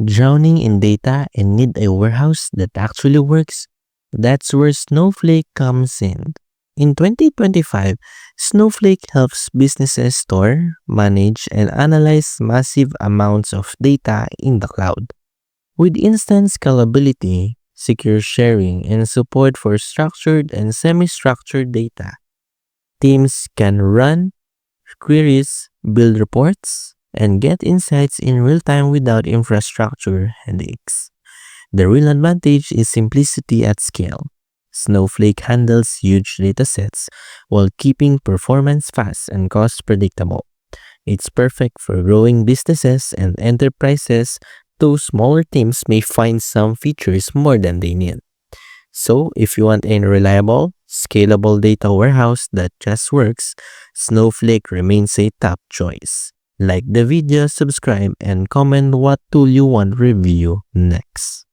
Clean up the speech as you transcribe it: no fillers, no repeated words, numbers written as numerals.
Drowning in data and need a warehouse that actually works? That's where Snowflake comes in. In 2025, Snowflake helps businesses store, manage, and analyze massive amounts of data in the cloud. With instant scalability, secure sharing, and support for structured and semi-structured data, teams can run queries, build reports, and get insights in real time without infrastructure headaches. The real advantage is simplicity at scale. Snowflake handles huge datasets while keeping performance fast and cost predictable. It's perfect for growing businesses and enterprises, though smaller teams may find some features more than they need. So, if you want a reliable, scalable data warehouse that just works, Snowflake remains a top choice. Like the video, subscribe, and comment what tool you want review next.